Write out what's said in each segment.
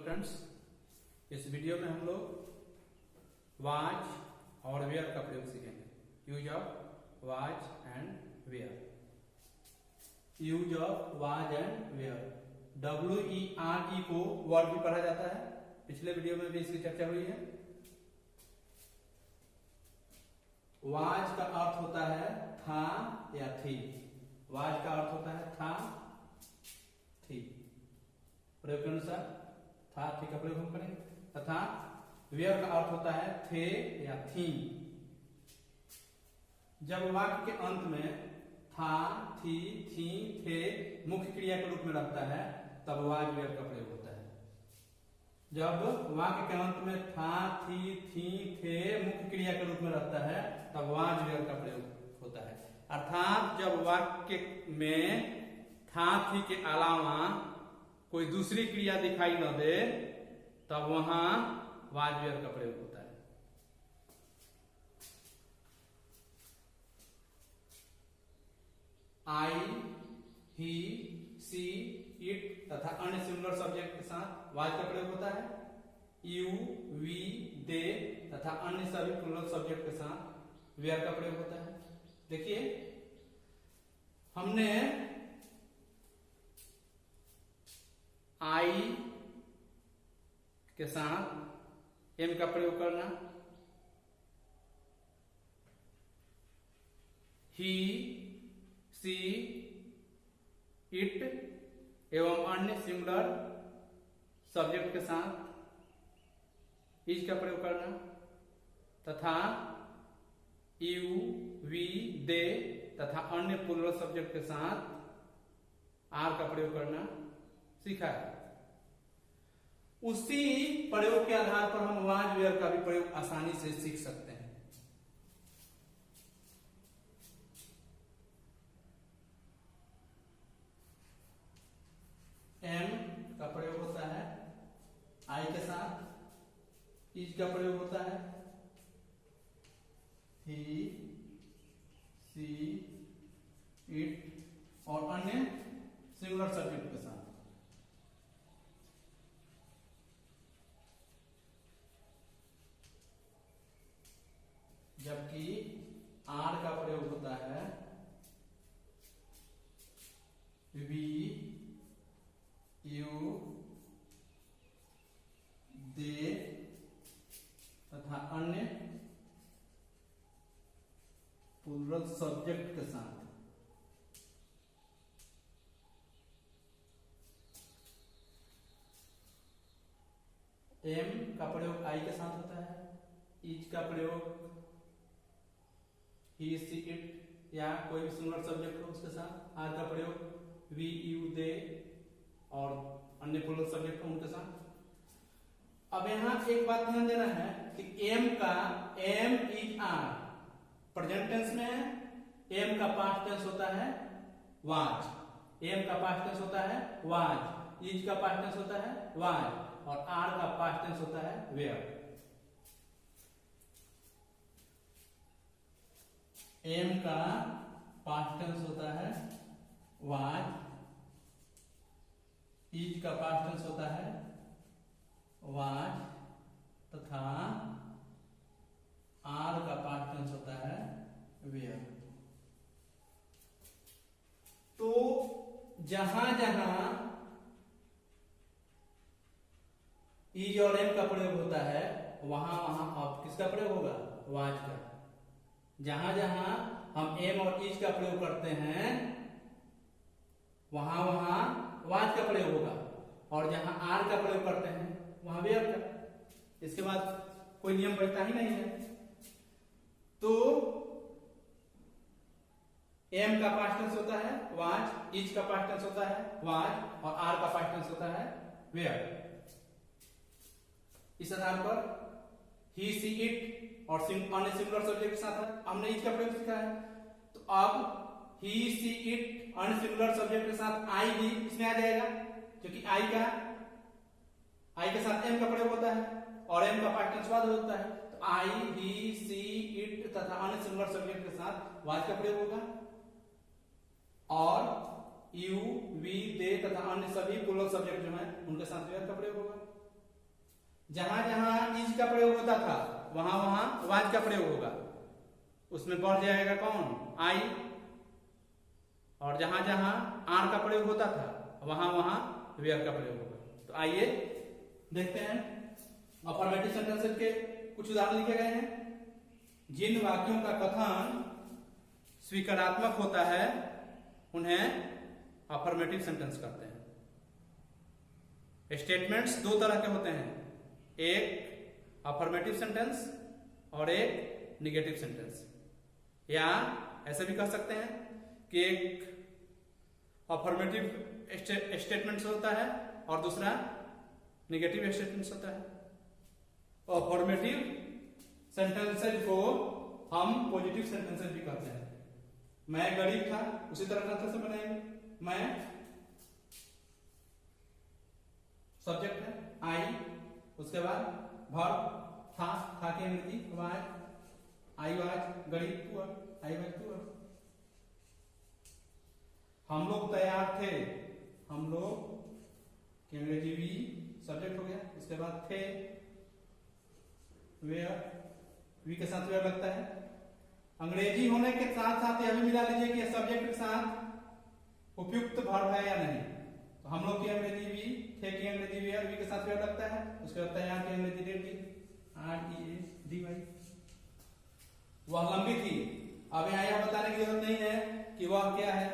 Friends, इस video में हम लोग वॉच और वेयर का प्रयोग सीखेंगे। Use of was and were. Use of was and were, WERE को वर्ड भी पढ़ा जाता है। पिछले वीडियो में भी इसकी चर्चा हुई है। वॉच का अर्थ होता है था या थी। वॉच का अर्थ होता है था, थी। प्रयोग के अनुसार था, थी का प्रयोग हम करेंगे। तथा वेयर का अर्थ होता है थे या थी। जब वाक्य के अंत में था, थी, थी, थे मुख्य क्रिया के रूप में रहता है तब वाज वेयर का प्रयोग होता है। जब वाक्य के अंत में था, थी, थे मुख्य क्रिया के रूप में रहता है तब वाज वेयर का प्रयोग होता है। अर्थात जब वाक्य में था, थी के अलावा कोई दूसरी क्रिया दिखाई न दे तब वहां वाज वेयर का प्रयोग होता है। आई, ही, सी, इट तथा अन्य सिमिलर सब्जेक्ट के साथ वाज का प्रयोग होता है। यू, वी, दे तथा अन्य सभी प्लूरल सब्जेक्ट के साथ वेयर का प्रयोग होता है। देखिए, हमने आई के साथ एम का प्रयोग करना, ही, सी, इट एवं अन्य सिंगुलर सब्जेक्ट के साथ इज का प्रयोग करना तथा यू, वी, दे तथा अन्य प्लूरल सब्जेक्ट के साथ आर का प्रयोग करना सीखा है। उसी प्रयोग के आधार पर हम वाज वेयर का भी प्रयोग आसानी से सीख सकते हैं। एम का प्रयोग होता है आई के साथ, इज का प्रयोग होता है ही, सी, इट और अन्य सिंगुलर सब्जेक्ट के साथ। जबकि आर का प्रयोग होता है वी, यू, दे तथा अन्य प्लूरल सब्जेक्ट के साथ। एम का प्रयोग आई के साथ होता है, इज का प्रयोग ही, सी, इट या कोई भी सिंगुलर सब्जेक्ट हो उसके साथ। आर का प्रयोग वी, यू, दे और अन्य प्लूरल सब्जेक्ट हो उनके साथ। अब यहां एक बात ध्यान देना है कि एम का am, is, are present tense में है। एम का पास्ट टेंस होता है वाज। एम का पास्ट टेंस होता है वाज। इज का पास्ट टेंस होता है वाज और आर का पास्ट टेंस होता है वेयर। एम का पास्ट टेंस होता है वाज, इज का पास्ट टेंस होता है वाज तथा आर का पास्ट टेंस होता है वेयर। तो जहां जहां इज और एम का प्रयोग होता है वहां वहां अब किसका प्रयोग होगा? वाज का। जहां जहां हम एम और इज का प्रयोग करते हैं वहां वहां वाज का प्रयोग होगा और जहां आर का प्रयोग करते हैं वहां वेयर का। इसके बाद कोई नियम बचता ही नहीं है। तो एम का पास्ट टेंस होता है वाज, इज का पास्ट टेंस होता है वाज और आर का पास्ट टेंस होता है वेयर। इस आधार पर ही, सी, इट और अन्य सिंगुलर सब्जेक्ट के साथ हमने इज का प्रयोग सीखा है। तो अब ही, सी, इट अन्य सिंगुलर सब्जेक्ट के साथ आई भी इसमें आ जाएगा क्योंकि आई के साथ एम का प्रयोग होता है और एम का पास्ट टेंस वाज होता है। तो आई, ही, सी, इट तथा अन्य सिंगुलर सब्जेक्ट के साथ वाज का प्रयोग होगा और यू, वी, दे तथा अन्य सभी प्लूरल सब्जेक्ट जो है उनके साथ वेयर का प्रयोग होगा। जहां जहां इज का प्रयोग होता था वहां वहां वाज का प्रयोग होगा, उसमें बढ़ जाएगा कौन, आई। और जहां जहां आर का प्रयोग होता था वहां वहां वेयर का प्रयोग होगा। तो आइए देखते हैं अफर्मेटिव सेंटेंसेस के कुछ उदाहरण लिखे गए हैं। जिन वाक्यों का कथन स्वीकारात्मक होता है उन्हें अफर्मेटिव सेंटेंस कहते हैं। स्टेटमेंट्स दो तरह के होते हैं, एक अफर्मेटिव सेंटेंस और एक निगेटिव सेंटेंस। या ऐसे भी कह सकते हैं कि एक अफर्मेटिव स्टेटमेंट्स होता है और दूसरा निगेटिव स्टेटमेंट्स होता है। अफर्मेटिव सेंटेंसेस को हम पॉजिटिव सेंटेंसेस भी कहते हैं। मैं गरीब था, उसी तरह ट्रांसलेशन बनाएंगे। मैं सब्जेक्ट है आई, उसके बाद वर्ब था की अंग्रेजी वाज, आई वाज गरीब पुअर, आई वाज पुअर। हम लोग तैयार थे, हम लोग की अंग्रेजी वी सब्जेक्ट हो गया, उसके बाद थे वेयर, वी के साथ वेयर लगता है। अंग्रेजी होने के साथ साथ यह भी मिला लीजिए कि सब्जेक्ट के साथ उपयुक्त वर्ब है या नहीं। तो हम लोग की अंग्रेजी वी, थे की अंग्रेजी वेयर, वी के साथ वेयर लगता है, उसके बाद तैयार की अंग्रेजी रेडी, READY। वह लंबी थी, अब यहाँ यह बताने की जरूरत नहीं है कि वह क्या है,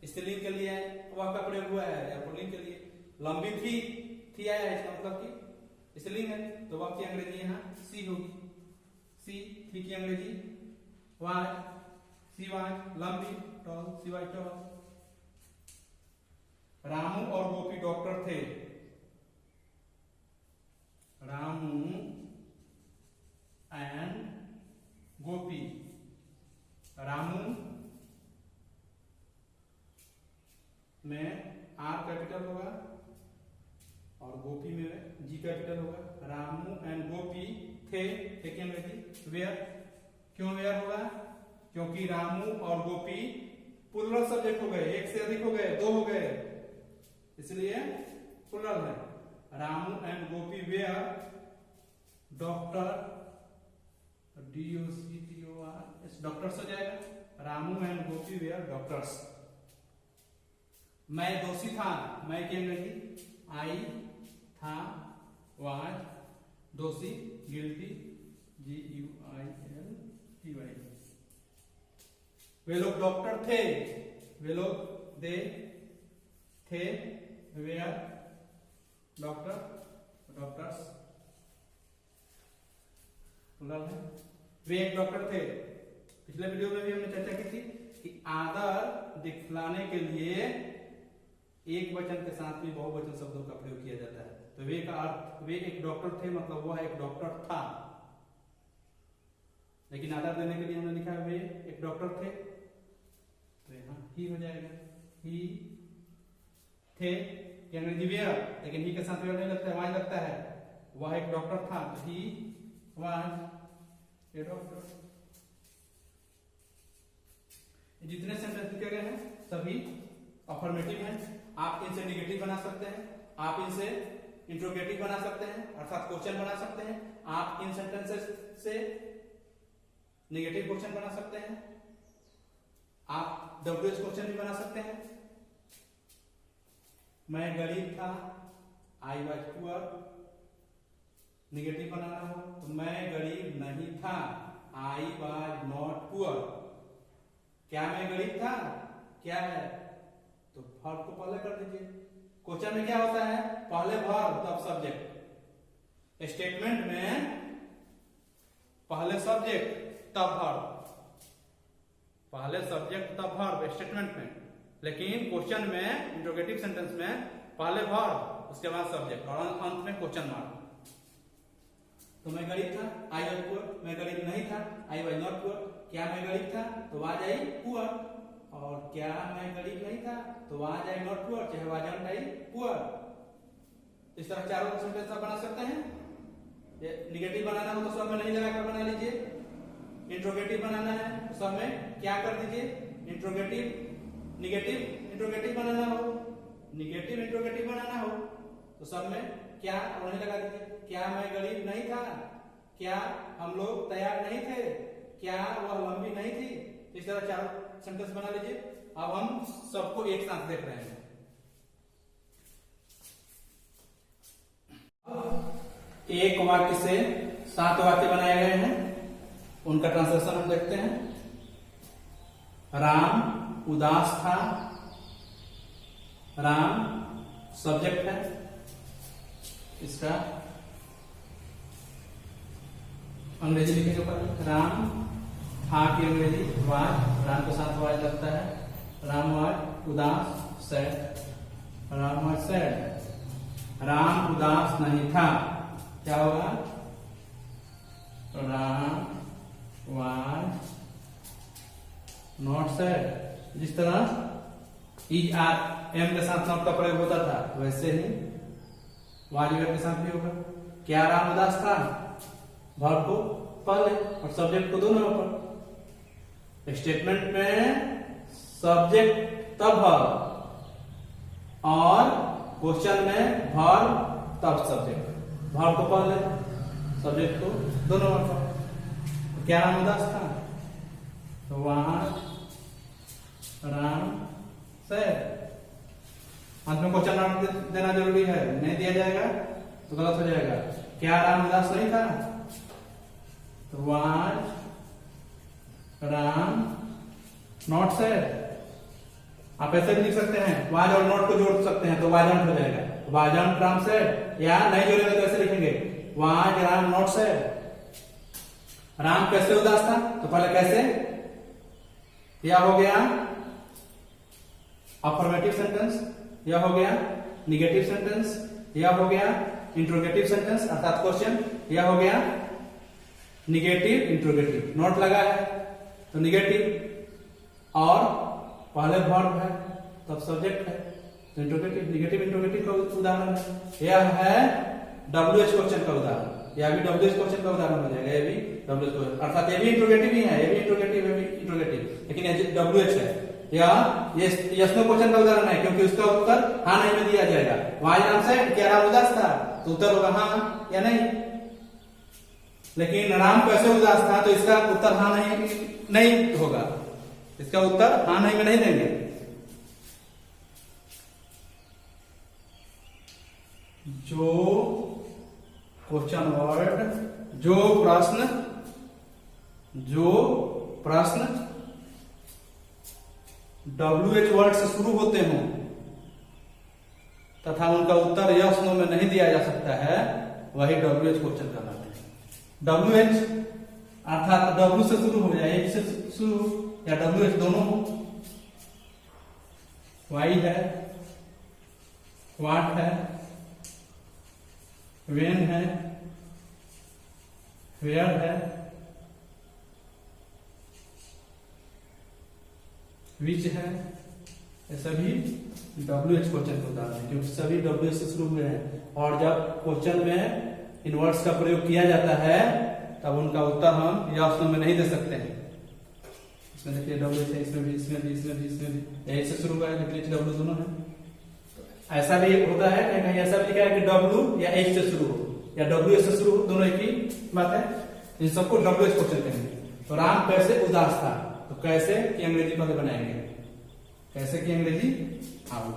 स्त्रीलिंग के लिए वह का प्रयोग हुआ है या पुल्लिंग के लिए। लंबी थी आया है, इसका मतलब कि स्त्रीलिंग है, तो वह की अंग्रेजी यहाँ सी होगी, सी। थी की अंग्रेजी वाज, सी वाज लंबी, tall, she was tall. Ramu और गोपी डॉक्टर थे, रामू एंड गोपी। रामू में आर कैपिटल होगा और गोपी में जी कैपिटल होगा। रामू एंड गोपी थे की अंग्रेजी वेयर। क्यों वेयर होगा, क्योंकि रामू और गोपी प्लुरल सब्जेक्ट हो गए, एक से अधिक हो गए, दो हो गए, इसलिए प्लुरल है। Ramu and Gopi were doctor, DOCTOR doctors हो जाएगा। Ramu and Gopi were doctors. मैं दोषी था, मैं की अंग्रेजी आई, था, वाज, दोषी गिल्टी, GUILTY। वे लोग डॉक्टर थे, वे लोग दे थे, वेयर डॉक्टर, डॉक्टर्स प्लुरल है। वे एक डॉक्टर थे। पिछले वीडियो में भी हमने चर्चा की थी कि आदर दिखलाने के लिए एक वचन के साथ भी बहुवचन शब्दों का प्रयोग किया जाता है। तो वे का अर्थ, वे एक डॉक्टर थे मतलब वह एक डॉक्टर था, लेकिन आदर देने के लिए हमने लिखा वे एक डॉक्टर थे, तो यहाँ ही हो जाएगा। ही थे कि अंग्रेजी वेयर, लेकिन ही के साथ वेयर नहीं लगता है, वाज लगता है। वह एक डॉक्टर था, तो ही वाज ए डॉक्टर। जितने सेंटेंस लिखे गए हैं सभी अफर्मेटिव हैं। आप इनसे निगेटिव बना सकते हैं, आप इनसे इंट्रोगेटिव बना सकते हैं अर्थात क्वेश्चन बना सकते हैं। आप इन सेंटेंसेस से निगेटिव क्वेश्चन बना सकते हैं, आप WH क्वेश्चन भी बना सकते हैं। मैं गरीब था, आई वाज पुअर। निगेटिव बनाना हो तो मैं गरीब नहीं था, आई वाज नॉट पुअर। क्या मैं गरीब था, क्या है, तो वर्ब को पहले कर दीजिए। क्वेश्चन में क्या होता है, पहले वर्ब तब सब्जेक्ट। स्टेटमेंट में पहले सब्जेक्ट तब वर्ब, पहले सब्जेक्ट तब वर्ब स्टेटमेंट में। लेकिन क्वेश्चन में, इंट्रोगेटिव सेंटेंस में पहले वर्ब उसके बाद सब्जेक्ट और अंत में क्वेश्चन मार्क। तो मैं गरीब था, आई वाज पुअर। मैं गरीब नहीं था, आई वाज नॉट पुअर। क्या मैं गरीब था, तो वाज आई पुअर। और क्या मैं गरीब नहीं था, तो वाज आई नॉट पुअर, चाहे वाजंट आई पुअर। इस तरह चारों सेंटेंस आप बना सकते हैं। निगेटिव बनाना हो तो सब में नहीं लगाकर बना लीजिए। इंट्रोगेटिव बनाना है तो सब में क्या कर दीजिए, इंट्रोगेटिव निगेटिव इंट्रोगेटिव बनाना हो, निगेटिव इंट्रोगेटिव बनाना हो तो सब में क्या वही लगा दीजिए, क्या मैं गरीब नहीं था, क्या हम लोग तैयार नहीं थे, क्या वह लंबी नहीं थी। इस तरह चार सेंटेंस बना लीजिए। अब हम सबको एक साथ देख रहे हैं। एक वाक्य से 7 वाक्य बनाए गए हैं, उनका ट्रांसलेशन हम देखते हैं। राम उदास था। राम सब्जेक्ट है, इसका अंग्रेजी लिखेंगे ऊपर। राम था की अंग्रेजी वाज, राम के साथ वाज लगता है। राम वाज उदास, sad. Ram was sad. Ram उदास नहीं था, क्या होगा? Ram was not sad. जिस तरह इज आर एम के साथ नॉट का प्रयोग होता था, वैसे ही वाज के साथ भी होगा। क्या राम उदास था? वर्ब को पहले और सब्जेक्ट को दोनों पर। स्टेटमेंट में सब्जेक्ट तब वर्ब और क्वेश्चन में वर्ब तब सब्जेक्ट। वर्ब को पहले, सब्जेक्ट को दोनों पर। क्या राम उदास था? तो वहां राम सैड। अंत में क्वेश्चन मार्क देना जरूरी है, नहीं दिया जाएगा तो गलत हो जाएगा। क्या राम उदास नहीं था? तो वाज राम नॉट सैड। आप ऐसे भी लिख सकते हैं, वाज और नॉट को जोड़ सकते हैं तो वाजंट हो जाएगा। वाजंट राम सैड, या नहीं जोड़ेंगे तो ऐसे लिखेंगे, was Ram not sad. Ram कैसे उदास था? तो पहले कैसे, यह हो गया अफर्मेटिव सेंटेंस, यह हो गया निगेटिव सेंटेंस, यह हो गया इंट्रोगेटिव सेंटेंस अर्थात क्वेश्चन, यह हो गया निगेटिव इंट्रोगेटिव। नोट लगा है तो निगेटिव और पहले वर्ब है तब सब्जेक्ट है तो इंट्रोगेटिव। निगेटिव इंट्रोगेटिव का उदाहरण है। यह है WH क्वेश्चन का उदाहरण, यह भी WH क्वेश्चन का उदाहरण हो जाएगा। ये भी WH क्वेश्चन अर्थात ये भी इंट्रोगेटिव ही है, ये भी इंट्रोगेटिव, ये भी इंट्रोगेटिव, लेकिन ये WH है। या ये यस नो क्वेश्चन का उदाहरण है क्योंकि उसका उत्तर हाँ नहीं में दिया जाएगा। वाज राम सैड, क्या राम उदास था? तो उत्तर होगा हाँ या नहीं। लेकिन राम कैसे उदास था? तो इसका उत्तर हाँ नहीं होगा, इसका उत्तर हाँ नहीं में नहीं देंगे। जो क्वेश्चन वर्ड, जो प्रश्न WH वर्ड से शुरू होते हों तथा उनका उत्तर यस नो में नहीं दिया जा सकता है, वही WH क्वेश्चन कहलाते हैं। WH अर्थात W से शुरू हो जाए, H से शुरू या WH दोनों हो। वाई है, वाट है, वेन है, वेयर है, विच है, ये सभी WH क्वेश्चन के उदाहरण है क्योंकि सभी WH से शुरू हुए हैं। और जब क्वेश्चन में इन वर्ड्स का प्रयोग किया जाता है तब उनका उत्तर हम यस नो में नहीं दे सकते हैं। इसमें देखिए WH है, इसमें भी, इसमें भी, इसमें भी, इसमें भी, यही से शुरू हुआ है लेकिन W दोनों है। ऐसा भी होता है, कहीं ऐसा भी लिखा है कि W या H से शुरू हो या WH से शुरू हो, दोनों एक ही बात है। इन सबको WH क्वेश्चन कहेंगे। तो राम कैसे उदास था? तो कैसे की अंग्रेजी पहले बनाएंगे, कैसे की अंग्रेजी हाउ।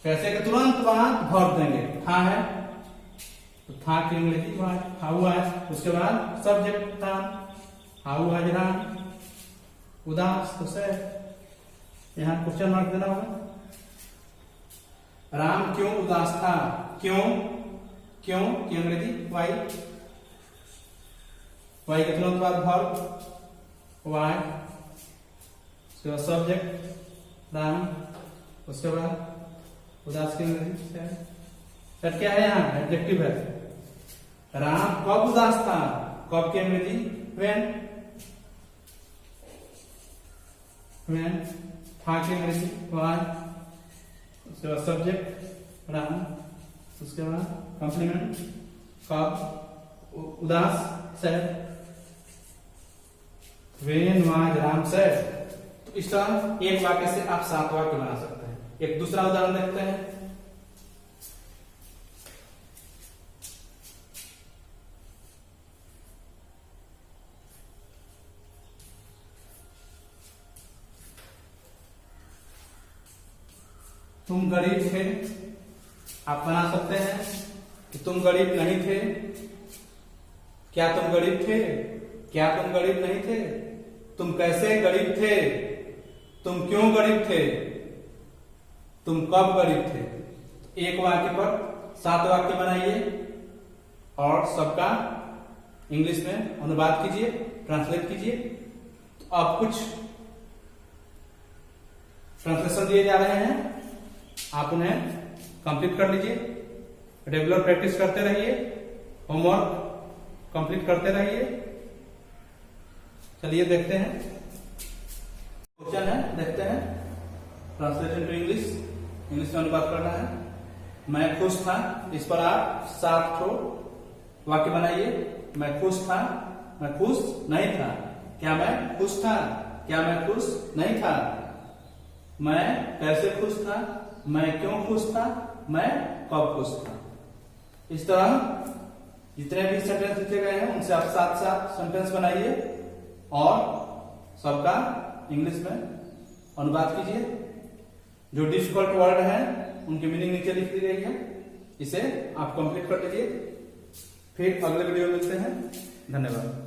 कैसे के तुरंत बाद वर्ब देंगे, था है तो था की अंग्रेजी वाज, हाउ है, उसके बाद सब्जेक्ट था, हाउ वाज राम उदास तो सैड। यहां क्वेश्चन मार्क देना होगा। राम क्यों उदास था? क्यों की अंग्रेजी वाई, वाई के तुरंत बाद वर्ब वाई, उसके बाद सब्जेक्ट राम, उसके बाद उदास की अंग्रेजी सैड। सैड क्या है? यहाँ एडजेक्टिव है। राम कब उदास था? कब की अंग्रेजी व्हेन, व्हेन। था की अंग्रेजी वाज, उसके बाद सब्जेक्ट राम, उसके बाद कॉम्प्लीमेंट कब, उदास sad, when was Ram sad. तो इस तरह एक वाक्य से आप 7 वाक्य बना सकते हैं। एक दूसरा उदाहरण देखते हैं। तुम गरीब थे, आप बना सकते हैं कि तुम गरीब नहीं थे। क्या तुम गरीब थे? क्या तुम गरीब नहीं थे? तुम कैसे गरीब थे? तुम क्यों गरीब थे? तुम कब गरीब थे? एक वाक्य पर 7 वाक्य बनाइए और सबका इंग्लिश में अनुवाद कीजिए, ट्रांसलेट कीजिए। तो अब कुछ ट्रांसलेशन दिए जा रहे हैं, आप उन्हें कंप्लीट कर लीजिए। रेगुलर प्रैक्टिस करते रहिए, होमवर्क कंप्लीट करते रहिए। चलिए देखते हैं, क्वेश्चन है, देखते हैं। ट्रांसलेशन टू इंग्लिश, इंग्लिश में अनुवाद करना है। मैं खुश था, इस पर आप 7 ठो वाक्य बनाइए। मैं खुश था, मैं खुश नहीं था। क्या मैं खुश था? क्या मैं खुश नहीं था? मैं कैसे खुश था? मैं क्यों खुश था? मैं कब खुश था? इस तरह जितने भी सेंटेंस लिखे गए हैं उनसे आप 7 सेंटेंस बनाइए और सबका इंग्लिश में अनुवाद कीजिए। जो डिफिकल्ट वर्ड है उनकी मीनिंग नीचे लिख दी गई है, इसे आप कंप्लीट कर लीजिए। फिर अगले वीडियो में मिलते हैं। धन्यवाद।